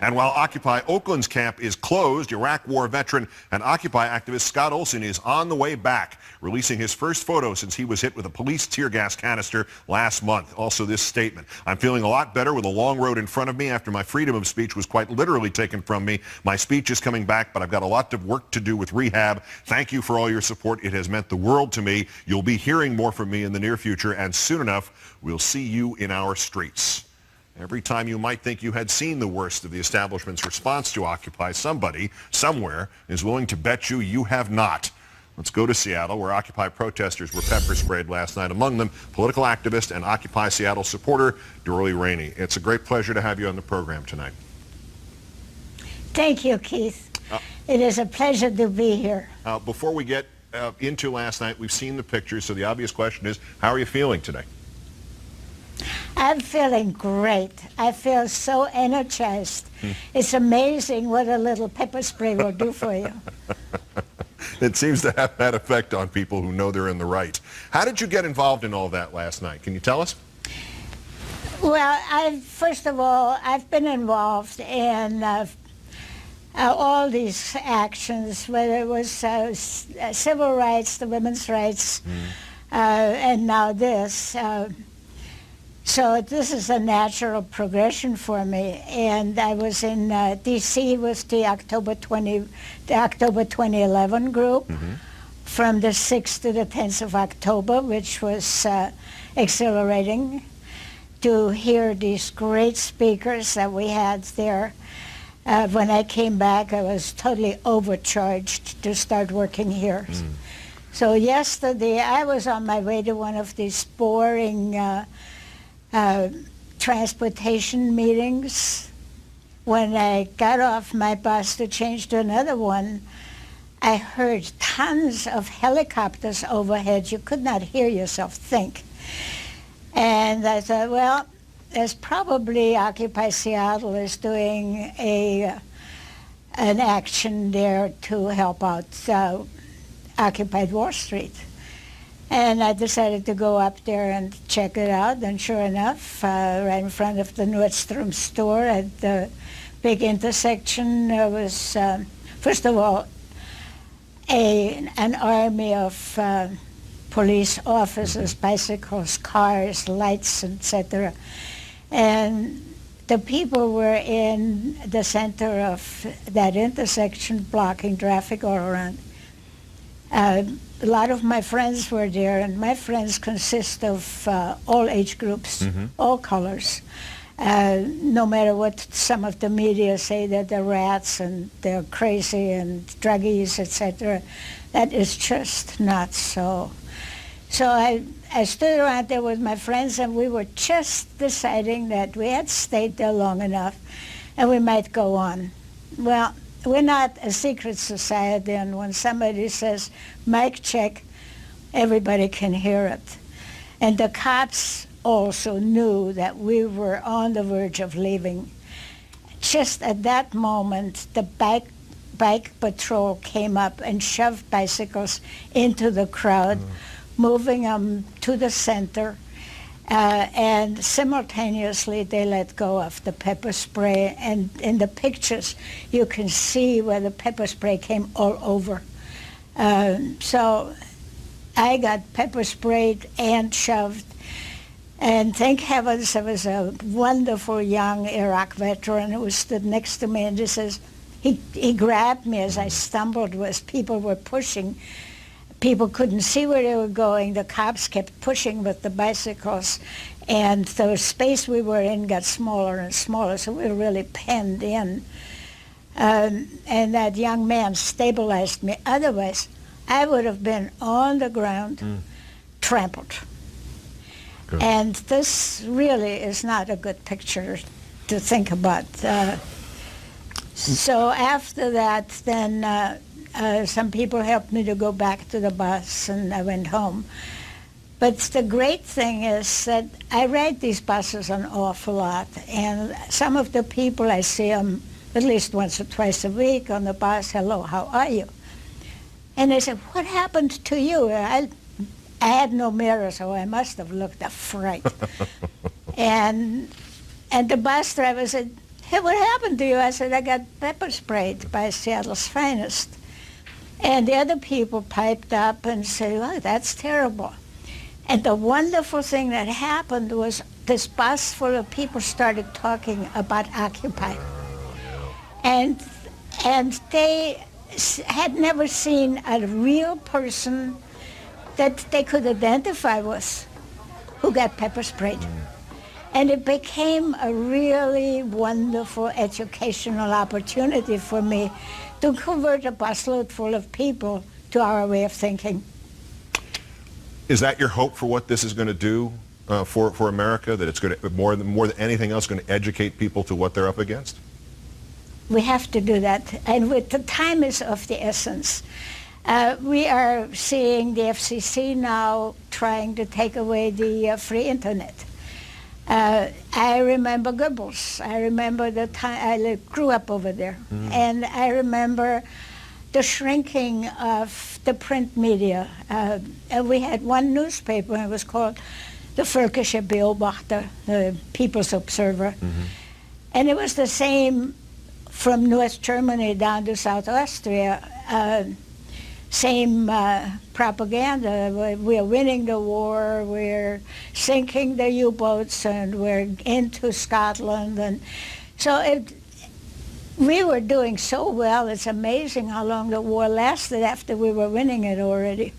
And while Occupy Oakland's camp is closed, Iraq War veteran and Occupy activist Scott Olson is on the way back, releasing his first photo since he was hit with a police tear gas canister last month. Also this statement: "I'm feeling a lot better with a long road in front of me after my freedom of speech was quite literally taken from me. My speech is coming back, but I've got a lot of work to do with rehab. Thank you for all your support. It has meant the world to me. You'll be hearing more from me in the near future, and soon enough, we'll see you in our streets." Every time you might think you had seen the worst of the establishment's response to Occupy, somebody, somewhere, is willing to bet you you have not. Let's go to Seattle, where Occupy protesters were pepper sprayed last night. Among them, political activist and Occupy Seattle supporter Dorli Rainey. It's a great pleasure to have you on the program tonight. Thank you, Keith. It is a pleasure to be here. Before we get into last night, we've seen the pictures, so the obvious question is, how are you feeling today? I'm feeling great. I feel so energized. It's amazing what a little pepper spray will do for you. It seems to have that effect on people who know they're in the right. How did you get involved in all that last night? Can you tell us? Well, first of all, I've been involved in all these actions, whether it was civil rights, the women's rights, and now this. So this is a natural progression for me. And I was in D.C. with the October 2011 group from the 6th to the 10th of October, which was exhilarating to hear these great speakers that we had there. When I came back, I was totally overcharged to start working here. So yesterday, I was on my way to one of these boring transportation meetings. When I got off my bus to change to another one, I heard tons of helicopters overhead. You could not hear yourself think. And I thought, well, there's probably Occupy Seattle is doing an action there to help out Occupied Wall Street. And I decided to go up there and check it out, and sure enough, right in front of the Nordstrom store at the big intersection, there was, first of all, an army of police officers, bicycles, cars, lights, etc. And the people were in the center of that intersection, blocking traffic all around. A lot of my friends were there, and my friends consist of all age groups, all colors. No matter what some of the media say, that they're rats and they're crazy and druggies, etc. That is just not so. So I stood around there with my friends, and we were just deciding that we had stayed there long enough and we might go on. Well, we're not a secret society, and when somebody says, mic check, everybody can hear it. And the cops also knew that we were on the verge of leaving. Just at that moment, the bike patrol came up and shoved bicycles into the crowd, moving them to the center. And simultaneously they let go of the pepper spray, and in the pictures you can see where the pepper spray came all over. So I got pepper sprayed and shoved, and thank heavens there was a wonderful young Iraq veteran who stood next to me, and he grabbed me as I stumbled, as people were pushing. People couldn't see where they were going. The cops kept pushing with the bicycles, and the space we were in got smaller and smaller, so we were really penned in. And that young man stabilized me. Otherwise, I would have been on the ground, trampled. Good. And this really is not a good picture to think about. So after that, then some people helped me to go back to the bus, and I went home. But the great thing is that I ride these buses an awful lot, and some of the people, I see them at least once or twice a week on the bus. Hello, how are you? And they said, what happened to you? I had no mirror, so I must have looked a fright. and the bus driver said, "Hey, what happened to you?" I said, "I got pepper sprayed by Seattle's finest." And the other people piped up and said, "Oh, that's terrible." And the wonderful thing that happened was this bus full of people started talking about Occupy. And they had never seen a real person that they could identify with who got pepper sprayed. And it became a really wonderful educational opportunity for me to convert a busload full of people to our way of thinking. Is that your hope for what this is going to do for America, that it's going to, more than anything else, going to educate people to what they're up against? We have to do that, and with the time is of the essence. We are seeing the FCC now trying to take away the free internet. I remember Goebbels. I remember the time I grew up over there, and I remember the shrinking of the print media. And we had one newspaper, and it was called the Völkische Beobachter, the People's Observer, and it was the same from North Germany down to South Austria. Same propaganda. We're winning the war, we're sinking the U-boats, and we're into Scotland. And so we were doing so well. It's amazing how long the war lasted after we were winning it already.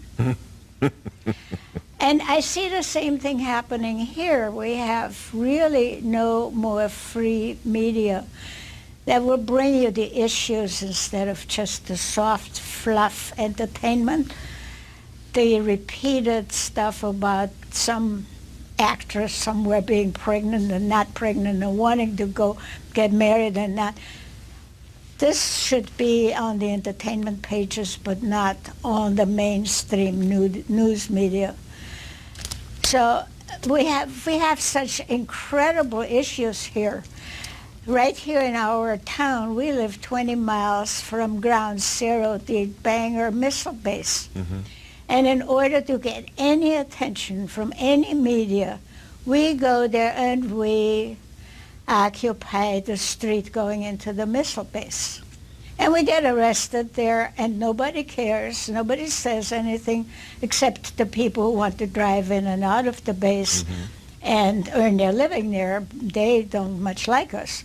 And I see the same thing happening here. We have really no more free media that will bring you the issues instead of just the soft fluff entertainment, the repeated stuff about some actress somewhere being pregnant and not pregnant and wanting to go get married and not. This should be on the entertainment pages, but not on the mainstream news media. So we have such incredible issues here. Right here in our town, we live 20 miles from Ground Zero, the Bangor missile base. And in order to get any attention from any media, we go there and we occupy the street going into the missile base. And we get arrested there, and nobody cares. Nobody says anything except the people who want to drive in and out of the base and earn their living there. They don't much like us.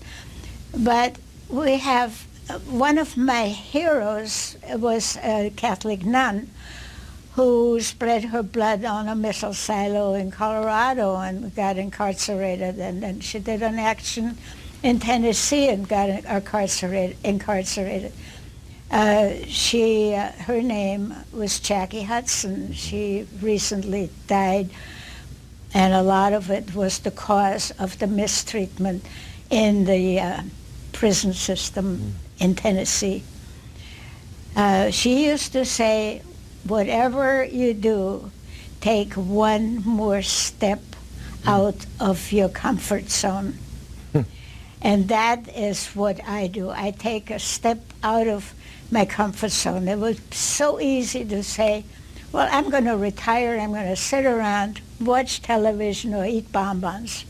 But we have, one of my heroes was a Catholic nun who spread her blood on a missile silo in Colorado and got incarcerated. And then she did an action in Tennessee and got incarcerated. Her name was Jackie Hudson. She recently died, and a lot of it was the cause of the mistreatment in the prison system in Tennessee. She used to say, whatever you do, take one more step out of your comfort zone. And that is what I do. I take a step out of my comfort zone. It was so easy to say, well, I'm going to retire, I'm going to sit around, watch television, or eat bonbons.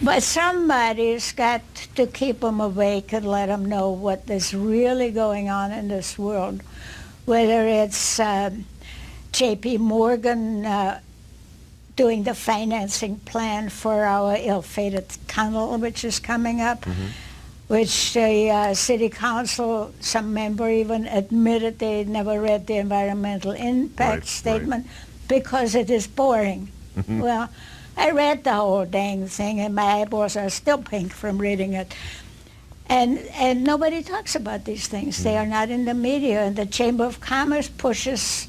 But somebody's got to keep them awake and let them know what is really going on in this world, whether it's J.P. Morgan doing the financing plan for our ill-fated tunnel, which is coming up, which the city council, some member even admitted they never read the environmental impact statement because it is boring. Well, I read the whole dang thing, and my eyeballs are still pink from reading it. And nobody talks about these things. They are not in the media, and the Chamber of Commerce pushes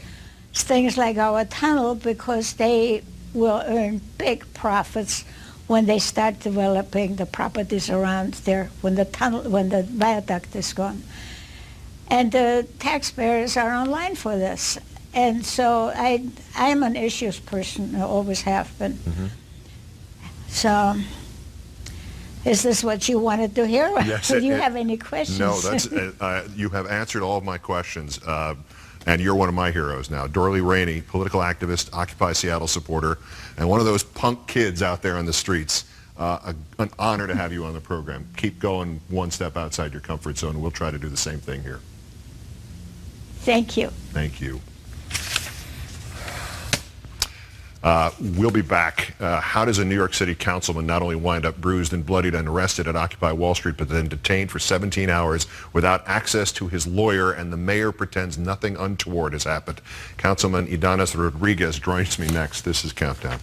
things like our tunnel because they will earn big profits when they start developing the properties around there, when the viaduct is gone. And the taxpayers are online for this. And so I'm an issues person, I always have been. So is this what you wanted to hear? Yes, Do you have any questions? No, that's, you have answered all of my questions. And you're one of my heroes now. Dorli Rainey, political activist, Occupy Seattle supporter, and one of those punk kids out there on the streets. An honor to have you on the program. Keep going one step outside your comfort zone, and we'll try to do the same thing here. Thank you. Thank you. We'll be back. How does a New York City councilman not only wind up bruised and bloodied and arrested at Occupy Wall Street, but then detained for 17 hours without access to his lawyer, and the mayor pretends nothing untoward has happened? Councilman Idanis Rodriguez joins me next. This is Countdown.